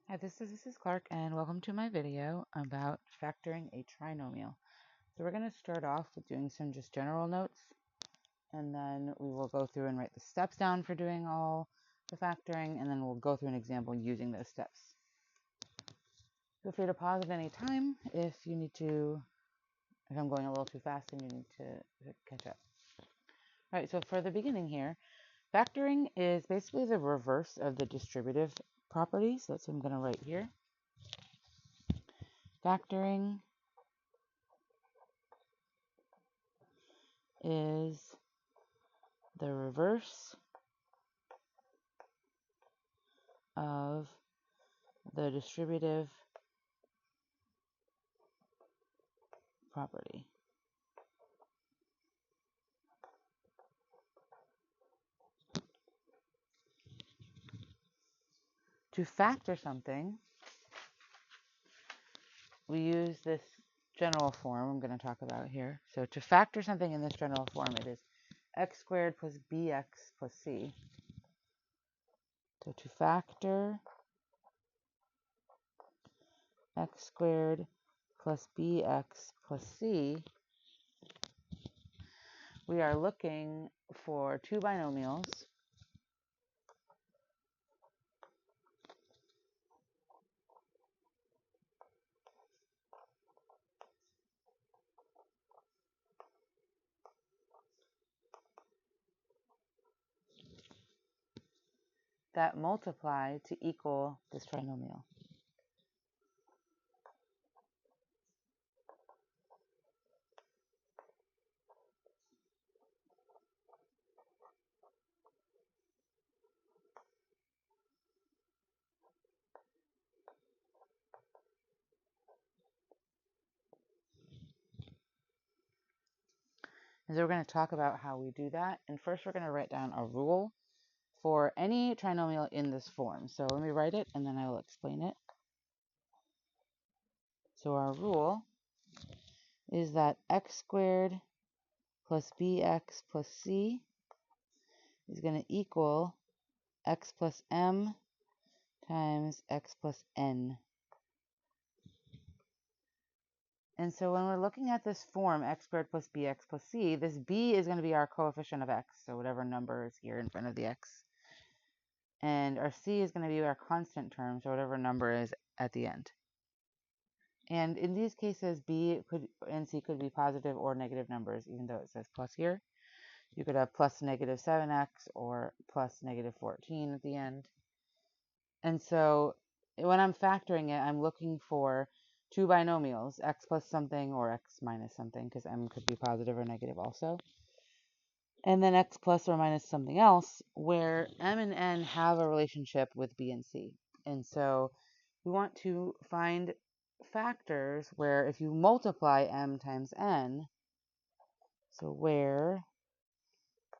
Hi, this is Mrs. Clark, and welcome to my video about factoring a trinomial. So we're going to start off with doing some just general notes, and then we will go through and write the steps down for doing all the factoring, and then we'll go through an example using those steps. Feel free to pause at any time if I'm going a little too fast and you need to catch up. All right, so for the beginning here, factoring is basically the reverse of the distributive property, so that's what I'm going to write here. Factoring is the reverse of the distributive property. To factor something, we use this general form I'm going to talk about here. So to factor something in this general form, it is x squared plus bx plus c. So to factor x squared plus bx plus c, we are looking for two binomials that multiply to equal this trinomial. And so we're going to talk about how we do that. And first we're going to write down a rule for any trinomial in this form. So let me write it and then I will explain it. So our rule is that x squared plus bx plus c is going to equal x plus m times x plus n. And so when we're looking at this form, x squared plus bx plus c, this b is going to be our coefficient of x, so whatever number is here in front of the x. And our c is going to be our constant term, so whatever number is at the end. And in these cases, b and c could be positive or negative numbers, even though it says plus here. You could have plus negative 7x or plus negative 14 at the end. And so when I'm factoring it, I'm looking for two binomials, x plus something or x minus something, because m could be positive or negative also. And then x plus or minus something else, where m and n have a relationship with b and c. And so we want to find factors where if you multiply m times n, so where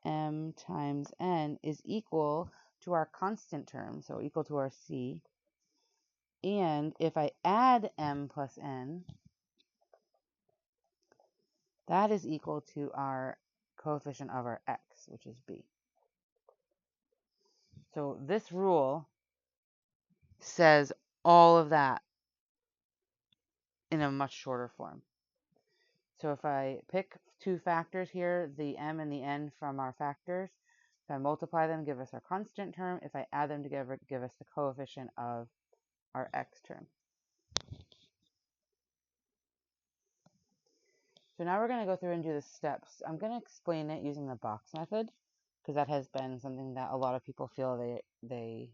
m times n is equal to our constant term, so equal to our c, and if I add m plus n, that is equal to our coefficient of our x, which is b. So this rule says all of that in a much shorter form. So if I pick two factors here, the m and the n from our factors, if I multiply them, give us our constant term. If I add them together, give us the coefficient of our x term. So now we're going to go through and do the steps. I'm going to explain it using the box method, because that has been something that a lot of people feel they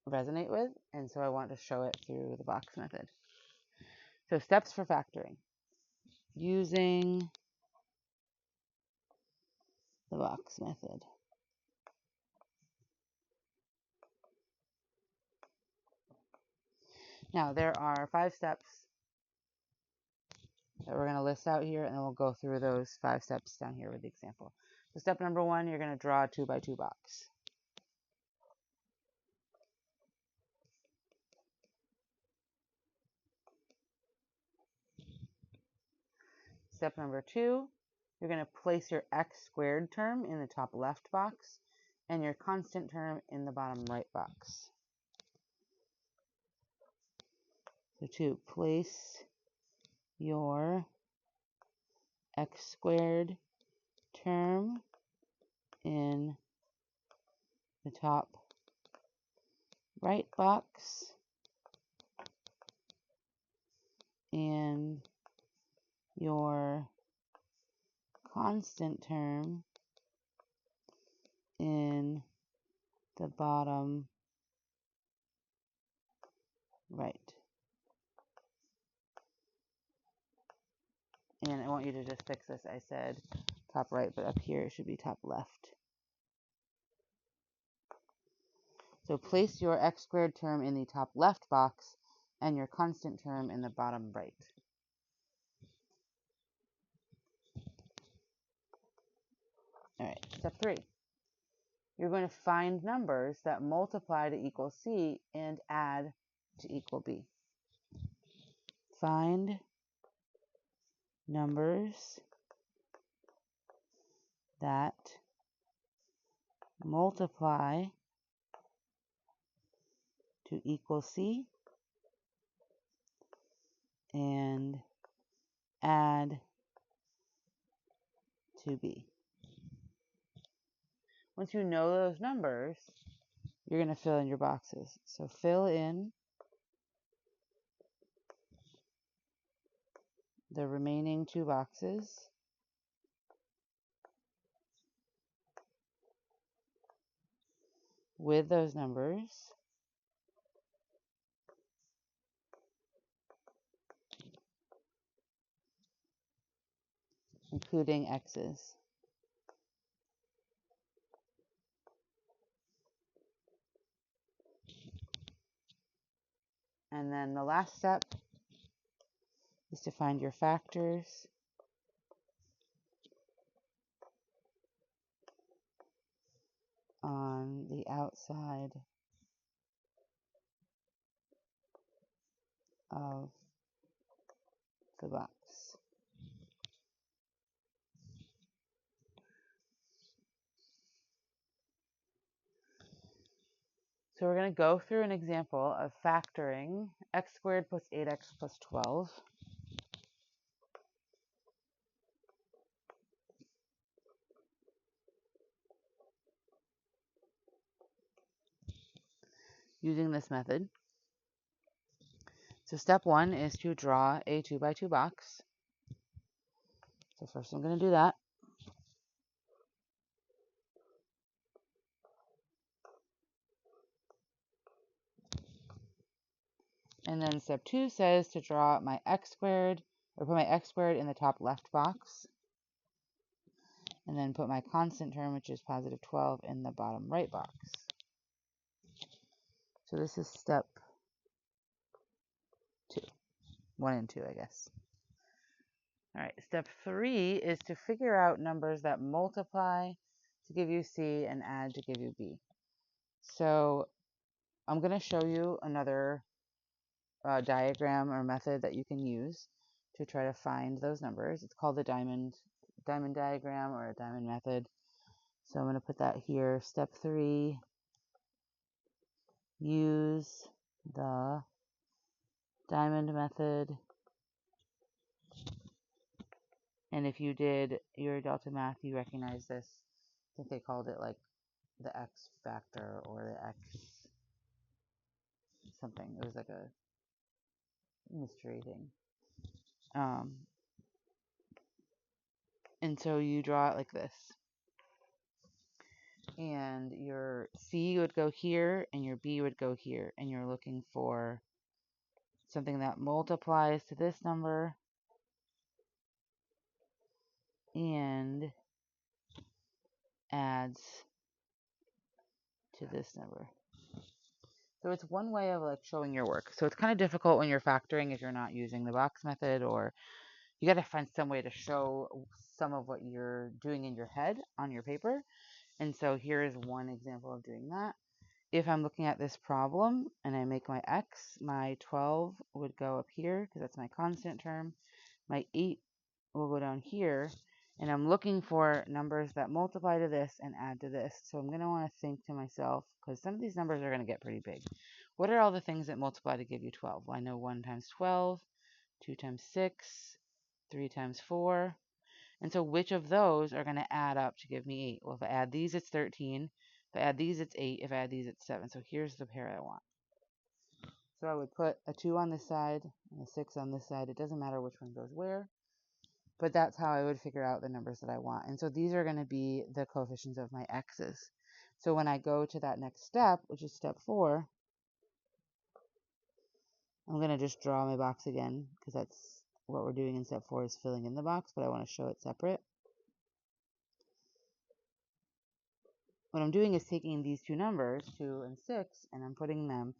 resonate with, and so I want to show it through the box method. So steps for factoring using the box method. Now there are 5 steps that we're going to list out here, and then we'll go through those 5 steps down here with the example. So step number 1, you're going to draw a 2x2 box. Step number 2, you're going to place your x squared term in the top left box and your constant term in the bottom right box. So 2, place your x squared term in the top right box and your constant term in the bottom right. And I want you to just fix this. I said top right, but up here it should be top left. So place your x squared term in the top left box and your constant term in the bottom right. All right, step 3. You're going to find numbers that multiply to equal c and add to equal b. Find numbers that multiply to equal c and add to b. Once you know those numbers, you're going to fill in your boxes. So fill in the remaining 2 boxes with those numbers, including x's. And then the last step is to find your factors on the outside of the box. So we're going to go through an example of factoring x squared plus 8x plus 12. Using this method. So step 1 is to draw a 2 by 2 box. So first I'm going to do that. And then step 2 says to draw my x squared, or put my x squared in the top left box. And then put my constant term, which is positive 12, in the bottom right box. So this is step 2. 1 and 2, I guess. All right, step 3 is to figure out numbers that multiply to give you c and add to give you b. So I'm going to show you another diagram or method that you can use to try to find those numbers. It's called the diamond diagram or a diamond method. So I'm going to put that here. Step 3, use the diamond method. And if you did your Delta math, you recognize this. I think they called it like the X factor or the X something. It was like a mystery thing. And so you draw it like this. And your C would go here and your B would go here. And you're looking for something that multiplies to this number and adds to this number. So it's one way of like showing your work. So it's kind of difficult when you're factoring if you're not using the box method, or you got to find some way to show some of what you're doing in your head on your paper. And so here is one example of doing that. If I'm looking at this problem and I make my x, my 12 would go up here because that's my constant term. My 8 will go down here. And I'm looking for numbers that multiply to this and add to this. So I'm going to want to think to myself, because some of these numbers are going to get pretty big. What are all the things that multiply to give you 12? Well, I know 1 times 12, 2 times 6, 3 times 4. And so which of those are going to add up to give me 8? Well, if I add these, it's 13. If I add these, it's 8. If I add these, it's 7. So here's the pair I want. So I would put a 2 on this side and a 6 on this side. It doesn't matter which one goes where, but that's how I would figure out the numbers that I want. And so these are going to be the coefficients of my x's. So when I go to that next step, which is step 4, I'm going to just draw my box again because that's what we're doing in step 4 is filling in the box, but I want to show it separate. What I'm doing is taking these two numbers, 2 and 6, and I'm putting them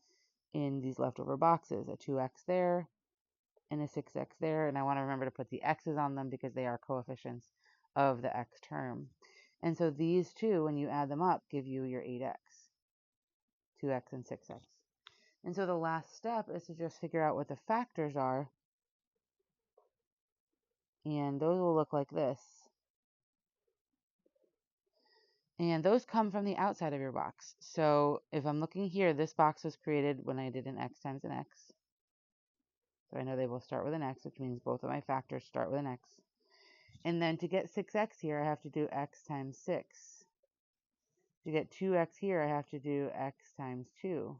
in these leftover boxes, a 2x there and a 6x there, and I want to remember to put the x's on them because they are coefficients of the x term. And so these two, when you add them up, give you your 8x, 2x and 6x. And so the last step is to just figure out what the factors are, and those will look like this. And those come from the outside of your box. So if I'm looking here, this box was created when I did an x times an x. So I know they both start with an x, which means both of my factors start with an x. And then to get 6x here, I have to do x times 6. To get 2x here, I have to do x times 2.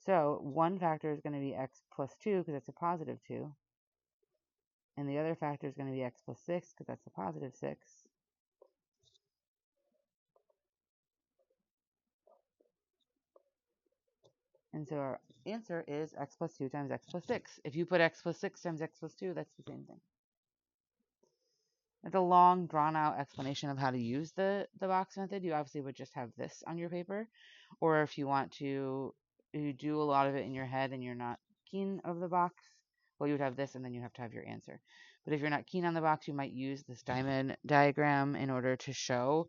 So one factor is going to be x plus 2 because that's a positive 2. And the other factor is going to be x plus 6 because that's a positive 6. And so our answer is x plus 2 times x plus 6. If you put x plus 6 times x plus 2, that's the same thing. It's a long, drawn-out explanation of how to use the box method. You obviously would just have this on your paper. Or if you want to you do a lot of it in your head and you're not keen of the box, well, you would have this and then you have to have your answer. But if you're not keen on the box, you might use this diamond diagram in order to show,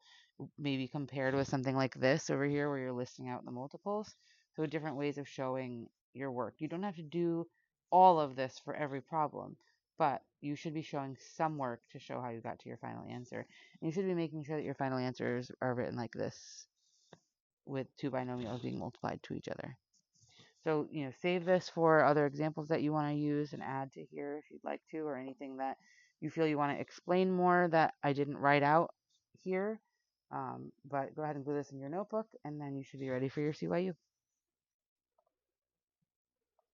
maybe compared with something like this over here where you're listing out the multiples. So different ways of showing your work. You don't have to do all of this for every problem, but you should be showing some work to show how you got to your final answer. And you should be making sure that your final answers are written like this, with two binomials being multiplied to each other. So, save this for other examples that you want to use and add to here if you'd like to, or anything that you feel you want to explain more that I didn't write out here. But go ahead and glue this in your notebook, and then you should be ready for your CYU.